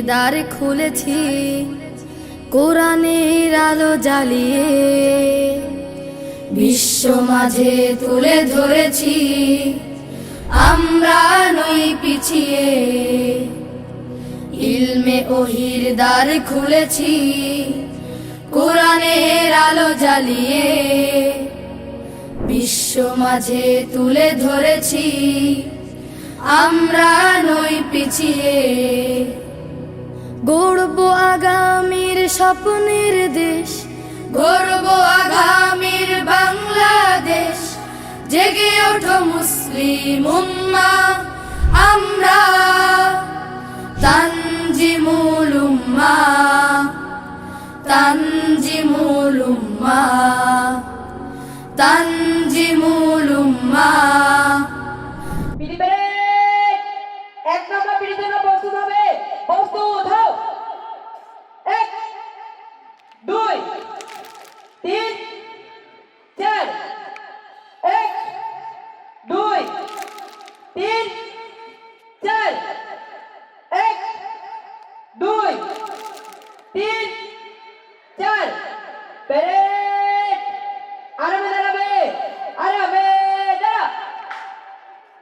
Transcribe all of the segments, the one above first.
দ্বার খুলেছি কোরআনের আলো জ্বালিয়ে, বিশ্ব মাঝে তুলে ধরেছি আমরা নই পিছিয়ে। ইলমে ওহির দ্বার খুলেছি কোরআনের আলো জ্বালিয়ে, বিশ্ব মাঝে তুলে ধরেছি আমরা নই পিছিয়ে। গড়ব আগামীর স্বপ্নের দেশ, গড়ব আগামীর বাংলাদেশ। জেগে ওঠো মুসলিম উম্মাহ, আমরা তানজিমুল উম্মাহ, তানজিমুল উম্মাহ, তানজিমুল উম্মাহ। এক নম্বর পিড়িতে প্রস্তুত হবে, প্রস্তুত হও। 1 2 3 4 1 2 3 4 1 2 3 4 প্যারেড। আরামে দাঁড়াবে, আরামে দাঁড়া।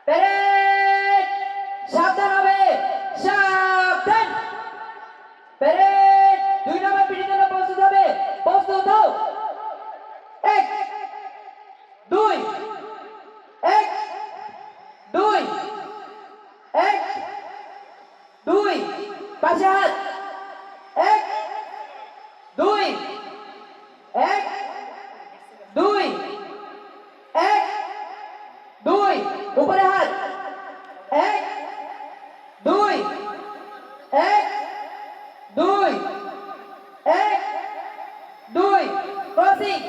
প্যারেড, সাবধান হবে, সাবধান। প্যারেড 2 নম্বর পিড়িতে প্রস্তুত হবে, প্রস্তুত হও। 1 2 1 2 1 2 পাশে হাত। 1 2 1 2 1 2 উপরে হাত। 1 2 1 2 1 2 ক্রসিং।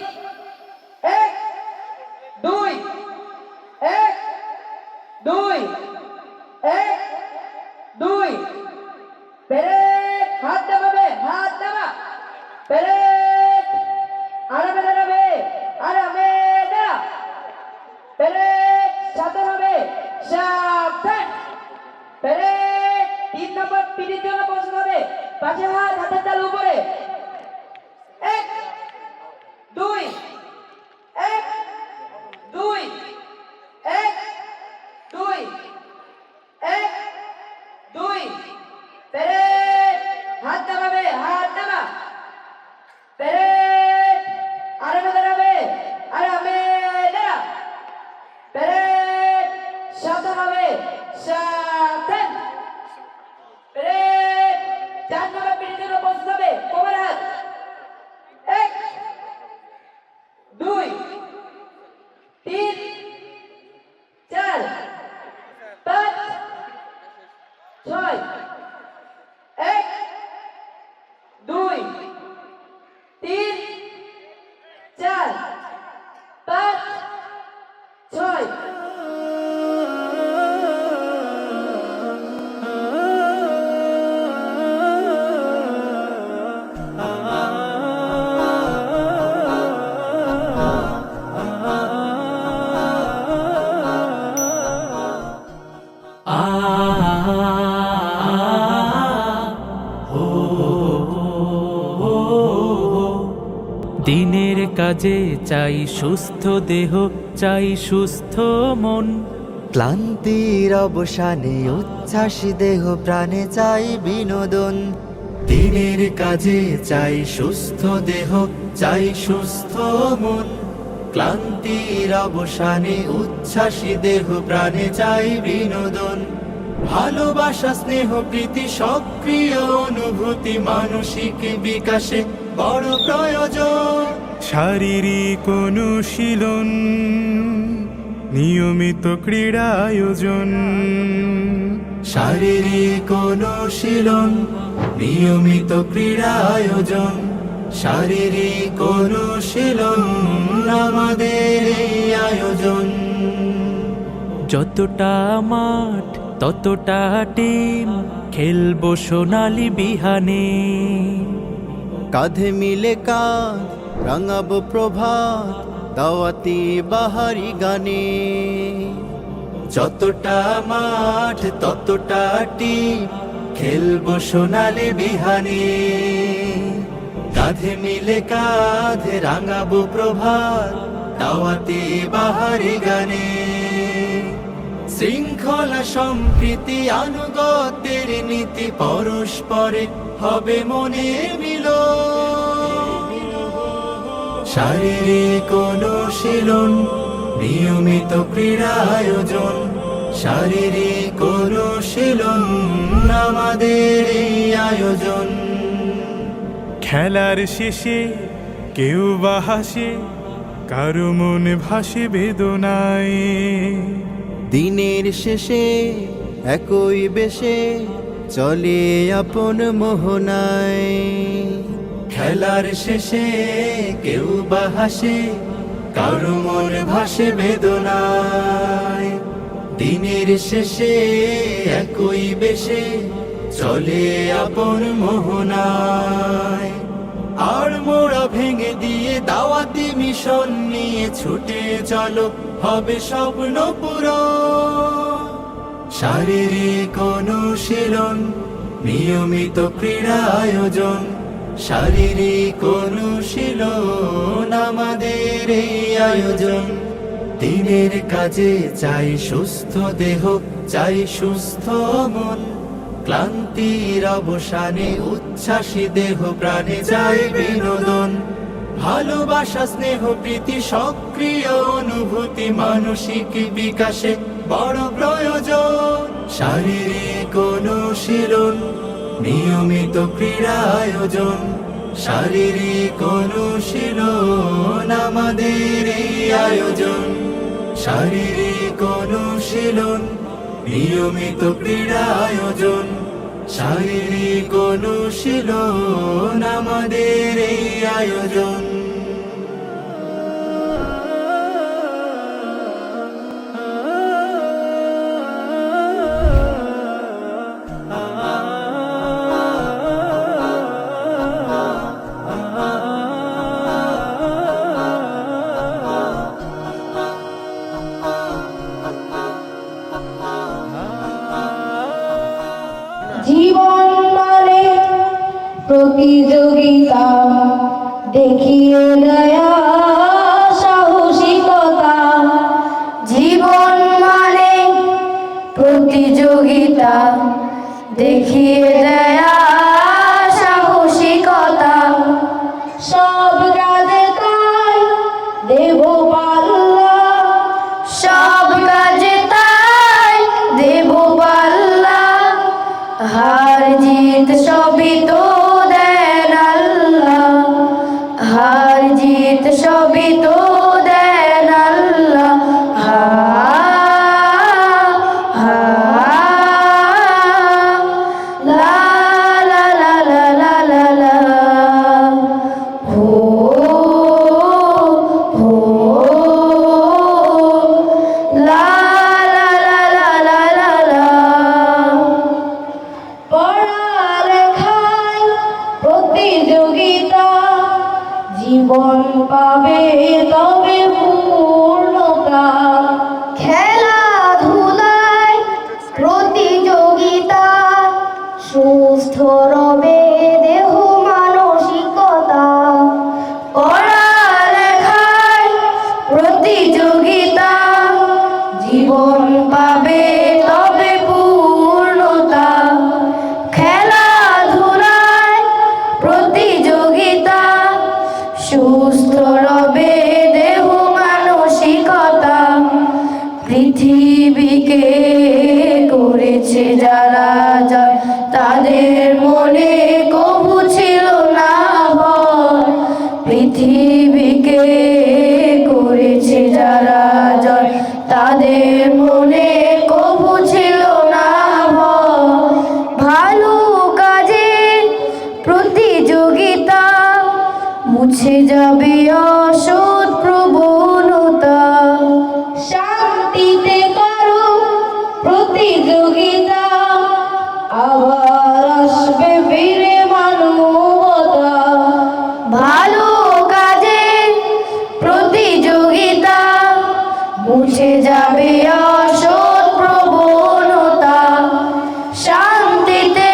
1 2 1 2 1 2 প্যারেড, হাত নামাবে, হাত নামা। প্যারেড, আরামে দাঁড়াবে, আরামে দাঁড়া। প্যারেড, সাবধান হবে, সাবধান। প্যারেড 3 নম্বর পিড়ির জন্য প্রস্তুত হবে, পাশে হাত, হাতের তালু উপরে। 1 2 1 2 1 2 1 2 প্যারেড, হাত নামাবে, হাত নামা। প্যারেড, আরামে দাঁড়াবে, আরামে দাঁড়া। প্যারেড, সাবধান হবে, সাবধান। প্যারেড 4 নম্বর পিড়ির জন্য প্রস্তুত হবে, কোমর হাত। 1 2 3 4 5 6 1 2 3 4 5 6 দিনের কাজে চাই সুস্থ দেহ, চাই সুস্থ মন। ক্লান্তির অবসানে উচ্ছ্বাসী দেহ প্রাণে চাই বিনোদন। দিনের কাজে চাই সুস্থ দেহ, চাই সুস্থ মন। ক্লান্তির অবসানে উচ্ছ্বাসী দেহ প্রাণে চাই বিনোদন। ভালোবাসা, স্নেহ, প্রীতি, সক্রিয় অনুভূতি মানসিক বিকাশে বড় প্রয়োজন। শারীরিক অনুশীলন, নিয়মিত ক্রীড়া আয়োজন। শারীরিক অনুশীলন, নিয়মিত ক্রীড়া আয়োজন। শারীরিক অনুশীলন আমাদের এই আয়োজন। যতটা মাঠ ততটা টিম, খেলবো সোনালি বিহানে। কাঁধে মিলে কাঁধ রাঙাবো প্রভাত, দাওয়াতি বাহারি গানে। যতটা মাঠ ততটা টিম, খেলবো সোনালি বিহানে, কাঁধে মিলে কাঁধে রাঙাবো প্রভাত দাওয়াতে বাহারি গানে। শৃঙ্খলা সম্প্রীতি আনুগত্যের নীতি পরস্পরে হবে মনে মিল। শারীরিক অনুশীলন নিয়মিত ক্রীড়া আয়োজন, শারীরিক অনুশীলন আমাদের এই আয়োজন। খেলার শেষে কেউ বা হাসে, কারো মনে ভাসে বেদনায়। দিনের শেষে একই বেশে চলে আপন মোহনায়। খেলার শেষে কেউ বা হাসে, কারো মন ভাসে বেদনায়। দিনের শেষে একই বেশে চলে আপন মোহনায়। আর মোড়া ভেঙে দিয়ে দাওয়াতি মিশন নিয়ে ছুটে চলো, হবে স্বপ্ন পূরণ। শারীরিক অনুশীলন নিয়মিত ক্রীড়া আয়োজন, শারীরিক অনুশীলন আমাদের এই আয়োজন। দিনের কাজে চাই সুস্থ দেহ, চাই সুস্থ মন। ক্লান্তির অবসানে উচ্ছ্বাসী দেহ প্রাণে চাই বিনোদন। ভালোবাসা স্নেহ প্রীতি সক্রিয় অনুভূতি মানসিক বিকাশে বড় প্রয়োজন। শারীরিক অনুশীলন নিয়মিত ক্রীড়া আয়োজন, শারীরিক অনুশীলন আমাদের এই আয়োজন। শারীরিক অনুশীলন নিয়মিত ক্রীড়া আয়োজন, শারীরিক অনুশীলন আমাদের এই আয়োজন। জীবন মানে প্রতিযোগিতা, দেখিয়ে দেয়া সাহসিকতা। জীবন মানে প্রতিযোগিতা, দেখিয়ে দেয়া সাহসিকতা। সব কাজে তাই দেব পাল্লা, সব কাজে তাই দেব পাল্লা। হার জিত সবই তো দেন আল্লাহ, হার জিত সবই তো দেন আল্লাহ। হা হা লা লা লা লা লা লা লা, হো হো লা লা লা লা লা লা লা। পড়ালেখায় প্রতিযোগিতা, জীবন পাবে তবে পূর্ণতা। খেলাধুলায় প্রতিযোগিতা, সুস্থ রবে দেহ মানসিকতা। পড়ালেখায় প্রতিযোগিতা, জীবন পাবে তবে পূর্ণতা। খেলাধুলায় প্রতিযোগিতা, সুস্থ রবে দেহ মানসিকতা। পৃথিবীকে করেছে যারা জয়, তাদের মনে কবু ছিল না ভয়। পৃথিবীকে করেছে যারা জয়, তাদের মনে কবু ছিল না ভয়। ভালো কাজে প্রতিযোগিতা, মুছে যাবে অসৎ প্রবণতা। শান্তিতে করো প্রতিযোগিতা, আবার আসবে ফিরে মানবতা। ভালো কাজে প্রতিযোগিতা, মুছে যাবে অসৎ প্রবণতা। শান্তিতে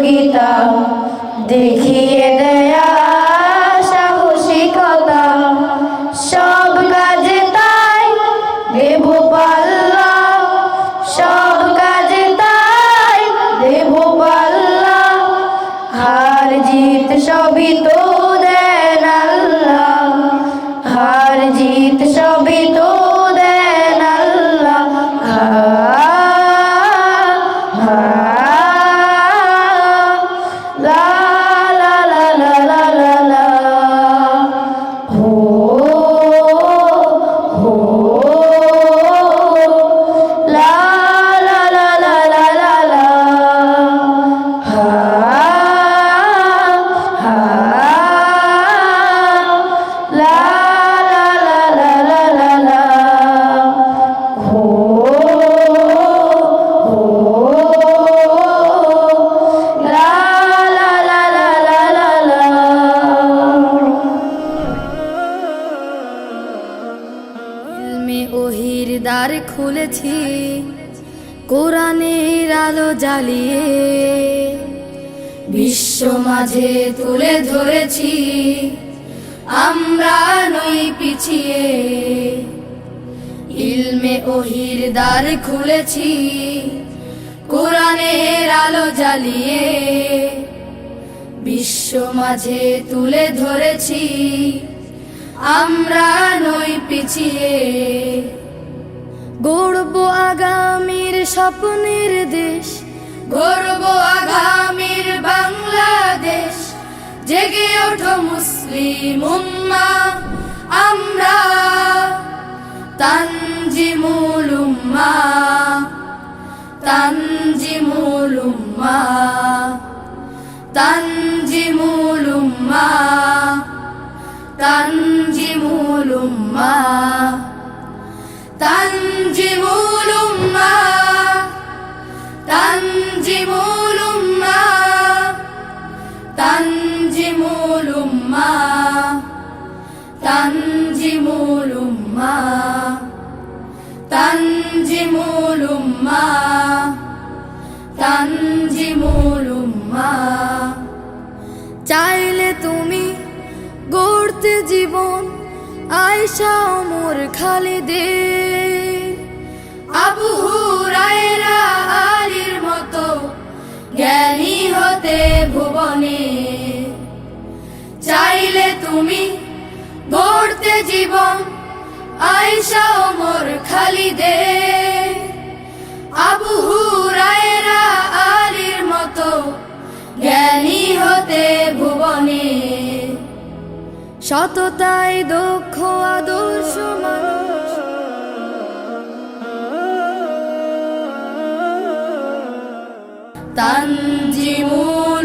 প্রতিযোগিতা দেখিয়ে দেয়া সাহসিকতা সব কাজে তাই দেব পাল্লা সব কাজে তাই দেব পাল্লা হার জিত সবই তো দেন আল্লাহ হার জিত সবই তো দেন আল্লাহ লা লা লা লা লা লা লা হো হো লা লা লা লা লা লা লা হা হা লা লা লা লা লা লা লা হো হো লা লা লা লা লা লা লা ইলমে ওহির দ্বার খুলেছি কোরআনের আলো জ্বালিয়ে বিশ্ব মাঝে তুলে ধরেছি আমরা নই পিছিয়ে ইলমে ওহির দ্বার খুলেছি কোরআনের আলো জ্বালিয়ে বিশ্ব মাঝে তুলে ধরেছি আমরা নই পিছিয়ে গড়ব আগামীর স্বপ্নের দেশ গড়ব আগামীর বাংলাদেশ জেগে ওঠো মুসলিম উম্মাহ আমরা তানজিমুল উম্মাহ তানজিমুল উম্মাহ তানজিমুল উম্মাহ তানজিমুল উম্মাহ তানজিমুল উম্মাহ তানজিমুল উম্মাহ তানজিমুল উম্মাহ তানজিমুল উম্মাহ তানজিমুল উম্মাহ তানজিমুল উম্মাহ চাইলে তুমি গড়তে জীবন আয়েশা ওমর খালিদের আবু হুরায়রা আলীর মতো জ্ঞানী হতে ভুবনে চাইলে তুমি গড়তে জীবন আয়েশা ওমর খালিদের আবু হুরায়রা আলীর মতো জ্ঞানী হতে ভুবনে সততায় দক্ষ আদর্শ মানুষ তানজিমুল